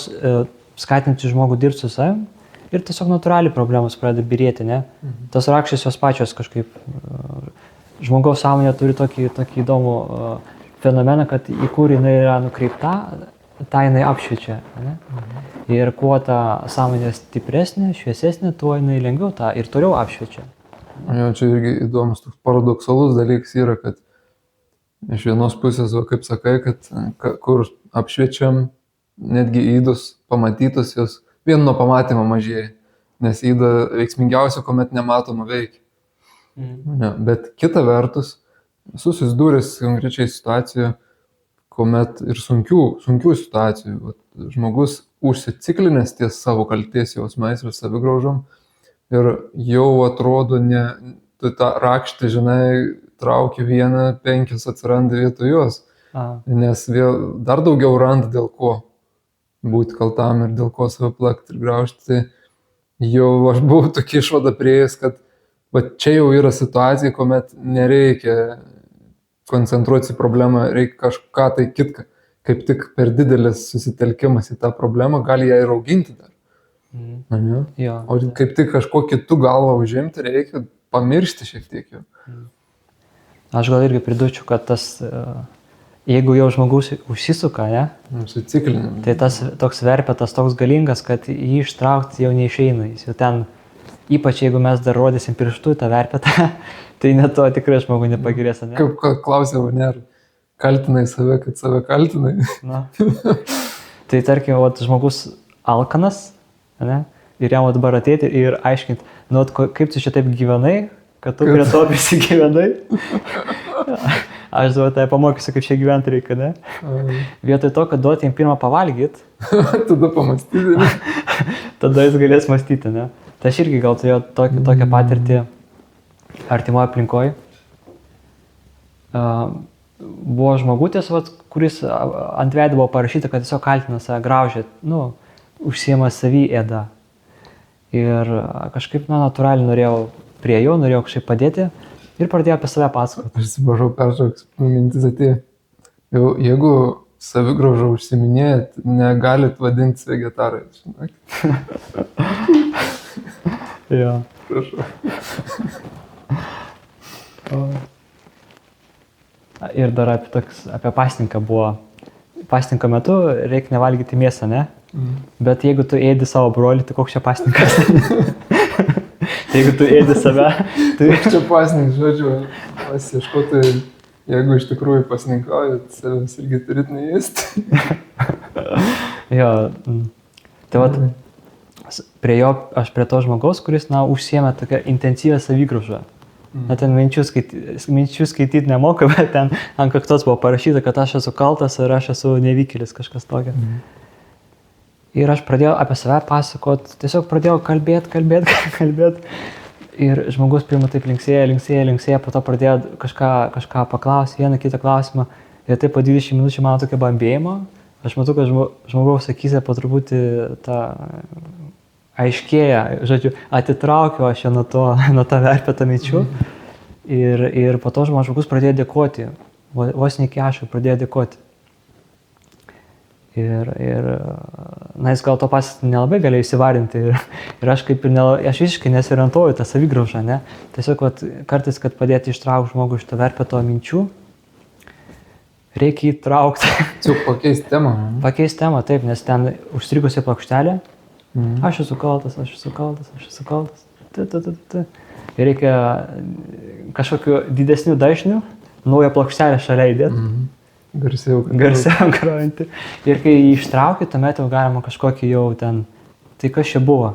skatinti žmogų dirbti su savim ir tiesiog natūraliai problemos pradeda birėti, ne? Tas rakštis jos pačios kažkaip, žmogaus sąmonė turi tokį įdomų fenomeną, kad į kur jinai yra nukreipta, tą jinai apšviečia. Ne? Ir kuo ta sąmonė stipresnė, šviesesnė, tuo jinai lengviau tą ir toliau apšviečia. Jo, čia irgi įdomus toks paradoksalus dalykas yra, kad iš vienos pusės, kaip sakai, kad kur apšviečiam, netgi ydus pamatytus, jos vien nuo pamatymo mažėja, nes yda veiksmingiausia, kuomet nematoma veikia. Ne, bet kita vertus, susidūręs konkrečiai situacijoje, kuomet ir sunkių situacijų, žmogus užsiciklinęs ties savo kalties jausmais ir savigraužom ir jau atrodo, tu tą rakštį, žinai, trauki vieną, 5 atsiranda vietoj jos, nes vėl dar daugiau randa dėl ko būti kaltam ir dėl ko save plakti ir graužti. Tai jau aš buvau tokį išvadą prieėjęs, kad čia jau yra situacija, kuomet nereikia koncentruotis į problemą, reikia kažką tai kitką. Kaip tik per didelis susitelkimas į tą problemą gali ją ir auginti dar. Jo. O kaip tik kažko kitų galvą užimti, reikia pamiršti šiek tiek jau. Aš gal irgi pridurčiau, kad tas, jeigu jau žmogus užsisuka, ne? Susiciklinam. Tai tas toks verpetas, toks galingas, kad jį ištraukti jau neišeina. Jis jau ten Ypač jeigu mes dar rodysim pirštų tą verpetą, tai net to tikrai žmogui nepagirės, ne? Kaip klausė mane, ar kaltinai save, kad save kaltinai. Na. Tai tarkim, žmogus alkanas, ne? Ir jam dabar ateiti ir aiškinti, kaip tu šitaip gyvenai, kad tu prie to prisigyvenai. Aš dabar tai pamokysiu, kaip čia gyventi reikia, ne? Vietoj to, kad duoti jam pirmą pavalgyti. Tada pamastyti. Tada jis galės mąstyti, ne? Tai aš irgi gal turėjau tokią patirtį artimoje aplinkoje. Buvo žmogutis, kuris ant veido buvo parašyta, kad tiesiog kaltina save, graužia, užsiema savį ėdą. Ir kažkaip, natūraliai norėjau kažkaip padėti ir pradėjau apie save pasakoti. Aš atsiprašau, peršoks, mintis atėjo. Jeigu savigraužą užsiminėjat, negalit vadinti vegetarai. Jo. Prašau. Ir dar apie pasninką buvo. Pasninko metu reikia nevalgyti mėsą, ne? Bet jeigu tu ėdi savo brolį, tai koks čia pasninkas? Jeigu tu ėdi save, tai... Koks čia pasninkas, žodžiu, pasieškoti, jeigu iš tikrųjų pasninkaujat, savęs irgi turit neėsti. Jo, tai aš prie to žmogaus, kuris, užsiėmė tokią intensyvę savigraužą. Ten minčių skaityti nemoka, bet ten ant kaktos buvo parašyta, kad aš esu kaltas ir aš esu nevykėlis, kažkas tokio. Ir aš pradėjau apie save pasakot, tiesiog pradėjau kalbėt. Ir žmogus pirmą taip linksėjo, po to pradėjo kažką paklausyti, vieną kitą klausimą. Ir taip po 20 minučių mano tokia bambėjimo. Aš matau, kad žmogaus akyse po truputį tą aiškėja, žodžiu, atitraukiau aš nuo to verpetą minčių. Ir po to žmogus pradėjo dėkoti, vos ne iki ašarų pradėjo dėkoti. Ir jis gal to nelabai galėjo įsivarinti ir aš aš visiškai nesiorientuoju tą savigraužą, ne? Tiesiog kartais, kad padėti ištraukti žmogų iš to verpeto minčių, reikia įtraukti. Tiesiog pakeisti temą. Pakeisti temą, taip, nes ten užstrigusi plokštelė, aš esu kaltas. Ir reikia kažkokiu didesniu dažniu naują plokštelę šalia įdėti. Garsiau grojantį. Ir kai jį ištrauki, tuomet jau galima kažkokį jau ten, tai kas čia buvo.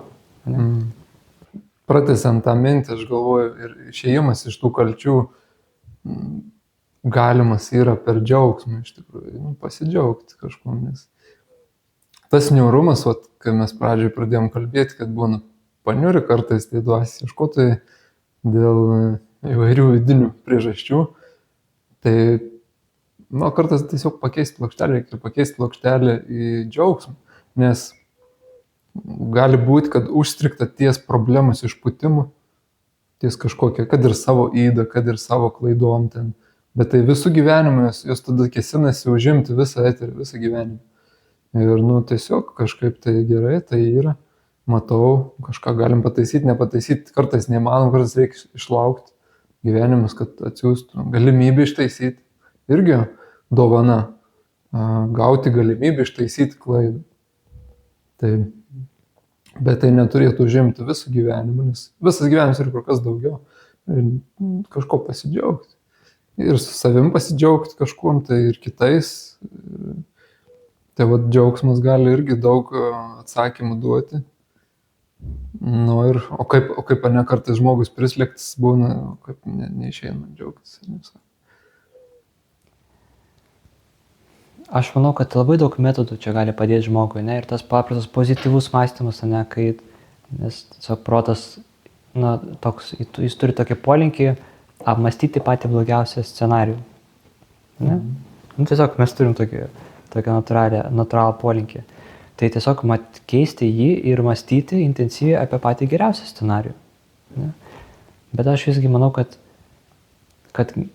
Pratęsiant tą mintį, aš galvoju, ir išėjimas iš tų kalčių galimas yra per džiaugsmą, iš tikrųjų, pasidžiaugti kažkuo, nes tas niaurumas, kai mes pradžioj pradėjom kalbėti, kad būna paniuri kartais tai dvasiai ieškotojai dėl įvairių vidinių priežasčių, tai kartais tiesiog pakeisti plokštelę, reikia pakeisti plokštelę į džiaugsmą, nes gali būti, kad užstrigta ties problemos išpūtimu, ties kažkokia, kad ir savo įdą, kad ir savo klaidom ten, bet tai visų gyvenimų jos tada kesinasi užimti visą eterį, visą gyvenimą. Ir tiesiog kažkaip tai gerai, tai yra, matau, kažką galim pataisyti, nepataisyti, kartais neįmanom, kartais reikia išlaukti gyvenimus, kad atsiųstų galimybę ištaisyti. Irgi dovana, gauti galimybę ištaisyti klaidą. Bet tai neturėtų užimti visą gyvenimą, nes visas gyvenimas yra kur kas daugiau. Ir kažko pasidžiaugti. Ir su savim pasidžiaugti kažkuom, tai ir kitais. Tai džiaugsmas gali irgi daug atsakymų duoti. O kaip ne kartais žmogus prislėgtas būna, kaip neišeina džiaugtis. Aš manau, kad labai daug metodų čia gali padėti žmogui, ne? Ir tas paprastas pozityvus mąstymas, ne? Nes tiesiog protas, jis turi tokį polinkį apmąstyti patį blogiausią scenarijų. Ne? Tiesiog mes turim tokį natūralų polinkį. Tai tiesiog keisti jį ir mąstyti intensyviai apie patį geriausią scenarijų. Ne? Bet aš visgi manau, kad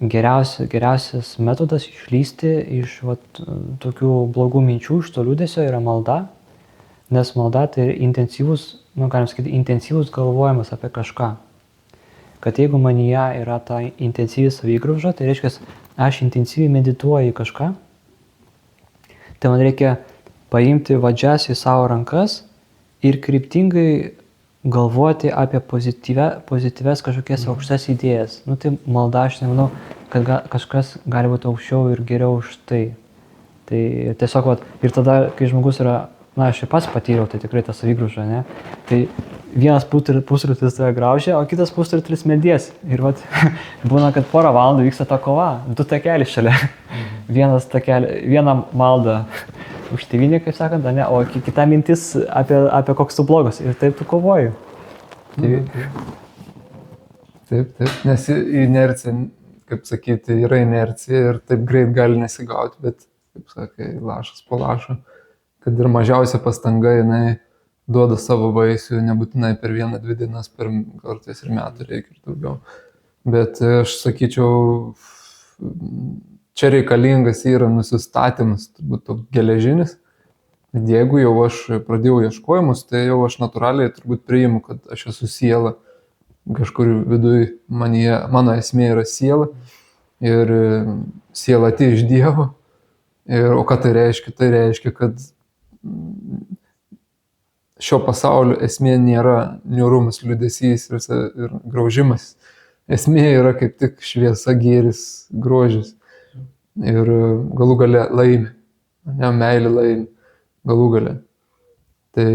geriausias metodas išlįsti iš tokių blogų minčių, iš to liūdesio yra malda, nes malda tai intensyvus, galim sakyti, intensyvus galvojimas apie kažką. Kad jeigu manyje yra ta intensyvi savigrauža, tai reiškia, aš intensyviai medituoju į kažką, tai man reikia paimti vadžias į savo rankas ir kryptingai galvoti apie pozityves kažkokias aukštas idėjas. Nu, tai malda, aš nemanau, kad kažkas gali būti aukščiau ir geriau už tai. Tai tiesiog, ir tada, kai žmogus yra, na, aš ir pats patyriau, tai tikrai ta savigrauža, ne? Tai vienas pusrutis tave graužia, o kitas pusrutis medies. Ir būna, kad porą valandų vyksta ta kova, 2 takeliai šalia. Vieną maldą už tėvynę, kaip sakant, ne, o kita mintis apie koks tu blogas. Ir taip tu kovoji. Taip, nes inercija, kaip sakyti, yra inercija ir taip greit gali nesigauti, bet, kaip sakai, lašas po lašo, kad ir mažiausia pastanga, jinai duoda savo vaisių, nebūtinai per 1-2 dienas, per kartais ir metų reikia ir daugiau. Bet aš sakyčiau, čia reikalingas yra nusistatymas, turbūt toks geležinis. Jeigu jau aš pradėjau ieškojimus, tai jau aš natūraliai turbūt priimu, kad aš esu siela. Kažkur viduj mano esmė yra siela. Ir siela atėjo iš Dievo. O ką tai reiškia? Tai reiškia, kad šio pasaulio esmė nėra niūrumas, liūdesys ir graužimas. Esmė yra kaip tik šviesa, gėris, grožis. Ir galų gale laimi, meilė laimi, galų gale. Tai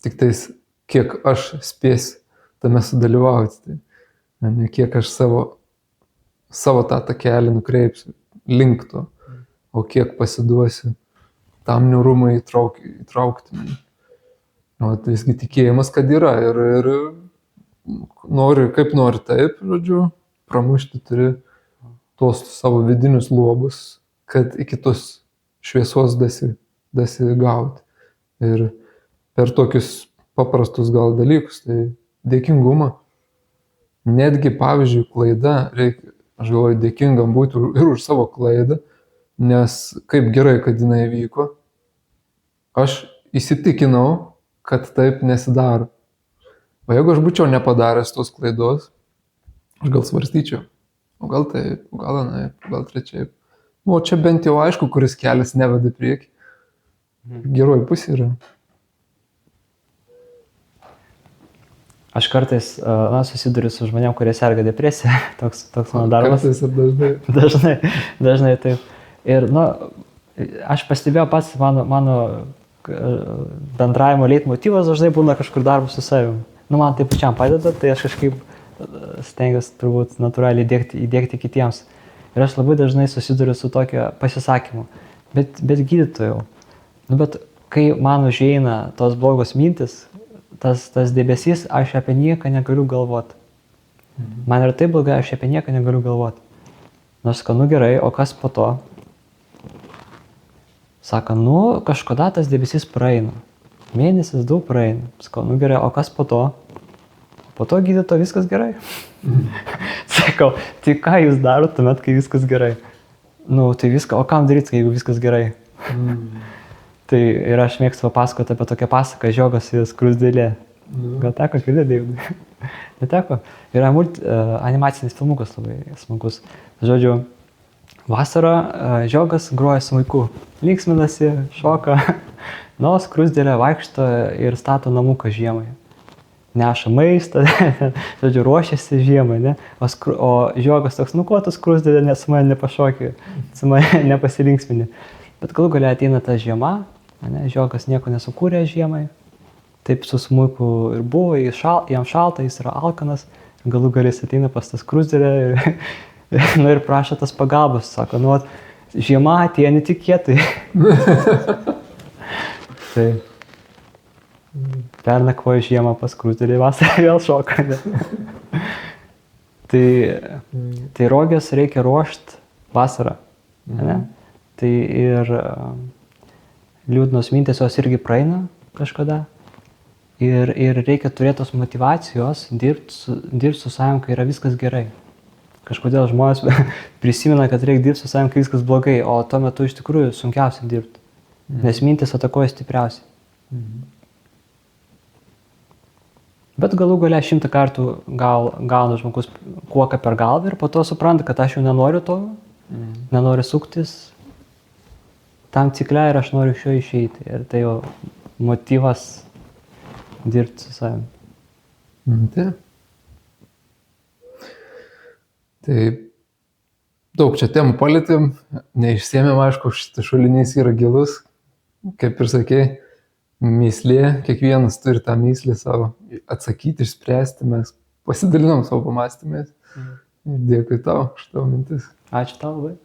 tik tais, kiek aš spėsiu tame sudalyvauti, tai kiek aš savo tą takelį nukreipsiu link to, o kiek pasiduosiu tam niūrumui įtraukti mane. O visgi tikėjimas, kad yra ir nori, kaip nori taip, žodžiu, pramušti turi tos savo vidinius luobus, kad iki tos šviesos dasigauti. Ir per tokius paprastus gal dalykus, tai dėkingumą. Netgi, pavyzdžiui, klaida, reikia, aš galvoju, dėkingam būti ir už savo klaidą, nes kaip gerai, kad jinai vyko, aš įsitikinau, kad taip nesidaro. O jeigu aš būčiau nepadaręs tos klaidos, aš gal svarstyčiau. O gal taip, o gal anaip, o gal trečiaip. O čia bent jau aišku, kuris kelias neveda prieki. Geroji pusė yra. Aš kartais susiduriu su žmonėm, kurie serga depresija. Toks mano darbas. Kartais ir dažnai taip. Ir, aš pastebėjau pats, mano bendravimo leitmotyvas dažnai būna kažkur darbas su savim. Man tai pačiam padeda, tai aš kažkaip stengiuosi turbūt natūraliai įdiegti kitiems. Ir aš labai dažnai susiduriu su tokio pasisakymu. Bet gydytojau, bet kai man užeina tos blogos mintis, tas debesys, aš apie nieką negaliu galvoti. Man yra taip blogai, aš apie nieką negaliu galvoti. Nors sakau, gerai, o kas po to? Sako, kažkada tas debesys praeina. Mėnesis 2 praeina. Sakau, gerai, o kas po to? Po to gydyto viskas gerai. Sakau, tai ką jūs darote tuomet, kai viskas gerai? Tai viską, o kam daryti, jeigu viskas gerai? Tai ir aš mėgstu papasakoti apie tokią pasaką Žiogas ir skruzdėlė. Gal teko girdėti, Deividai? Neteko? Yra animacinis filmukas labai smagus. Žodžiu, vasarą Žiogas groja smuiku. Linksminasi, šoka. Skruzdėlė vaikšto ir stato namuką žiemai. Neša maistą, žodžiu, ruošiasi žiemai, ne? O Žiogas toks, kuo tu skruzdėlė, nes su mane nepašokė, su mane nepasilinksmini. Bet galų gale ateina ta žiema, ne? Žiogas nieko nesukūrė žiemai, taip su smuiku ir buvo, jam šalta, jis yra alkanas, galų gale jis ateina pas tą skruzdėlę ir prašo tas pagalbos, sako, žiema atėjo netikėtai. Tai pernakvojo žiemą pas skruzdėlę, vasarą vėl šoka. Tai roges reikia ruošti vasarą. Ne? Tai ir liūdnos mintys jos irgi praeina kažkada. Ir reikia turėti tos motyvacijos dirbti su savim, kai yra viskas gerai. Kažkodėl žmonės prisimena, kad reikia dirbti su savim, kai viskas blogai, o tuo metu iš tikrųjų sunkiausia dirbti. Nes mintis atakuoja stipriausiai. Bet galų gale 100 kartų gauna žmogus kuoką per galvą ir po to supranta, kad aš jau nenoriu to, nenoriu suktis tam cikle ir aš noriu iš jo išeiti. Ir tai jau motyvas dirbti su savim. Taip. Tai daug čia temų palėtėm, neišsėmėm, aišku, šitas šulinys yra gilus, kaip ir sakei, mįslė, kiekvienas turi tą mįslę savo atsakyti, išspręsti, mes pasidalinom savo pamastymais. Dėkui tau už tavo mintis. Ačiū tau labai.